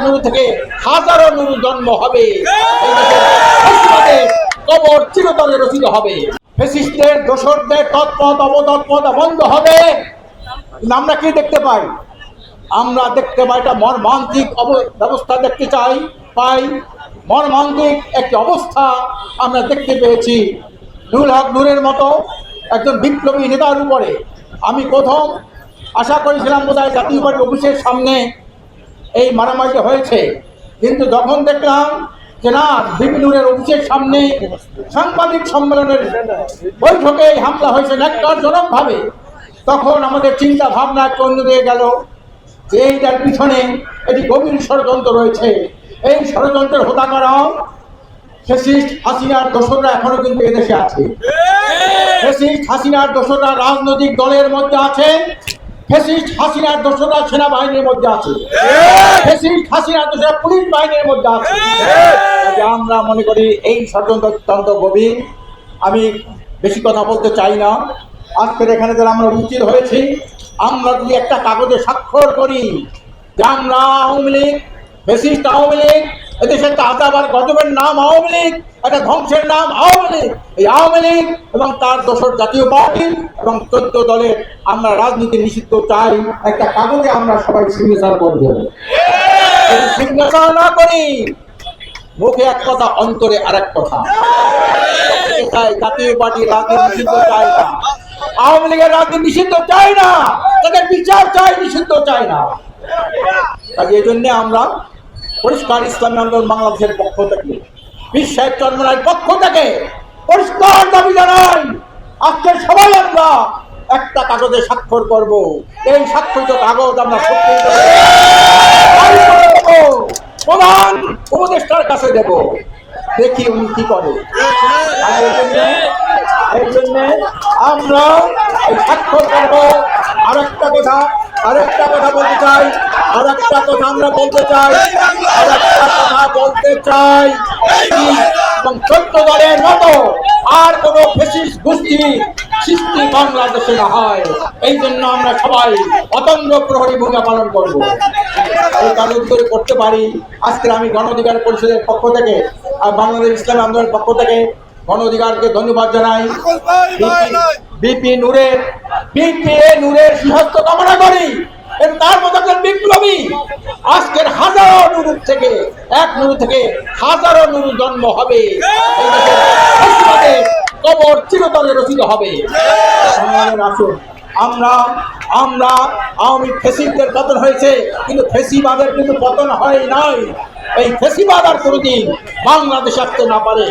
নুরু থেকে হাজারো নুরু জন্ম হবে। কবর চিরতরে রচিত হবে। ফ্যাসিস্টদের দোসরদের তৎপদ অবতৎপদ বন্ধ হবে। আমরা কি দেখতে পাই? আমরা দেখতে পাই একটা মর্মান্তিক ব্যবস্থা দেখতে পাই মর্মান্তিক একটি অবস্থা আমরা দেখতে পেয়েছি। নুরুল হক নূরের মতো একজন বিপ্লবী নেতার উপরে আমি প্রথম আশা করেছিলাম বোধহয় জাতীয় পার্টি অফিসের সামনে এই মারামারিটা হয়েছে, কিন্তু যখন দেখলাম যে না বিপি নূরের অফিসের সামনে সাংবাদিক সম্মেলনের বৈঠকে হামলা হয়েছে ন্যাক্কারজনকভাবে, তখন আমাদের চিন্তা ভাবনা একটু অন্যদিকে গেল যে এইটার পিছনে একটি গভীর ষড়যন্ত্র রয়েছে। এই ষড়যন্ত্রের হোতাকারাও ফ্যাসিস্ট হাসিনার দোসররা এখনো কিন্তু এদেশে আছে। ফ্যাসিস্ট হাসিনার দোসররা রাজনৈতিক দলের মধ্যে আছে, ফ্যাসিস্ট হাসিনার দোসররা সেনাবাহিনীর মধ্যে আছে, ফ্যাসিস্ট হাসিনার দোসররা পুলিশ বাহিনীর মধ্যে আছে। আমরা মনে করি এই ষড়যন্ত্র অত্যন্ত গভীর। আমি বেশি কথা বলতে চাই না। আজকের এখানে যারা আমরা উপস্থিত হয়েছি, আমরা যদি একটা কাগজে স্বাক্ষর করি যে আমরা আওয়ামী লীগ, ফ্যাসিস্ট আওয়ামী লীগ, এদেশে একটা আদাবার গজবের নাম আওয়ামী লীগ, একটা ধ্বংসের নাম আওয়ামী লীগ, এই আওয়ামী লীগ এবং তার দোসর জাতীয় পার্টি এবং 14 দলের আমরা রাজনীতি নিষিদ্ধ চাই, একটা কাগজে আমরা সবাই সিগনেচার করবো। সিগনেচার না করি মুখে এক কথা, অন্তরে আরেক কথা। জাতীয় পার্টি রাজনীতি নিষিদ্ধ চাই না, আওয়ামী লীগের রাজনীতি নিষিদ্ধ চাই না, তাদের বিচার চাই, নিষিদ্ধ চাই না। এই জন্য আমরা পরিষ্কার ইসলামী আন্দোলন বাংলাদেশের পক্ষ থেকে, পীর সাহেব চরমনাইয়ের পক্ষ থেকে পরিষ্কার দাবি জানাই, আজকে সবাই আমরা একটা কাগজে স্বাক্ষর করব। এই স্বাক্ষরিত কাগজ আমরা প্রধান উপদেষ্টার কাছে দেব, দেখি উনি কি করে। এই জন্য আমরা স্বাক্ষর করব। আরেকটা কথা বলতে চাই, আমরা বলতে চাই এবং 14 দলের মতো আর কোন ফ্যাসিস্ট গোষ্ঠী সৃষ্টি বাংলাদেশে না হয়, এই জন্য আমরা সবাই অতন্দ্র প্রহরী ভূমিকা পালন করব। এই কাজ করে করতে পারি। আজকে আমি গণ অধিকার পরিষদের পক্ষ থেকে আর বাংলাদেশ ইসলামী আন্দোলনের পক্ষ থেকে গণ অধিকারকে ধন্যবাদ জানাই। বিপি নূরের সুস্বাস্থ্য কামনা করি। তার মতো একজন বিপ্লবী, আজকের হাজারো নুরু থেকে, এক নুরু থেকে হাজারো নুরু জন্ম হবে। কবর চিরতরে রচিত হবে। আসুন, আমরা আওয়ামী ফ্যাসিস্টদের পতন হয়েছে, কিন্তু ফ্যাসিবাদের কিন্তু পতন হয় নাই। এই ফ্যাসিবাদ আর কোনোদিন বাংলাদেশ আসতে না পারে,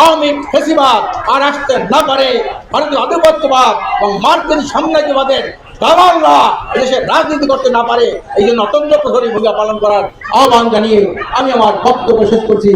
আওয়ামী ফ্যাসিবাদ আর আসতে না পারে। ভারতীয় আধিপত্যবাদ এবং মার্কিন সাম্রাজ্যবাদের দালালরা দেশের রাজনীতি করতে না পারে। এই জন্য অতন্ত্র প্রহরী ভূমিকা পালন করার আহ্বান জানিয়ে আমি আমার বক্তব্য শেষ করছি।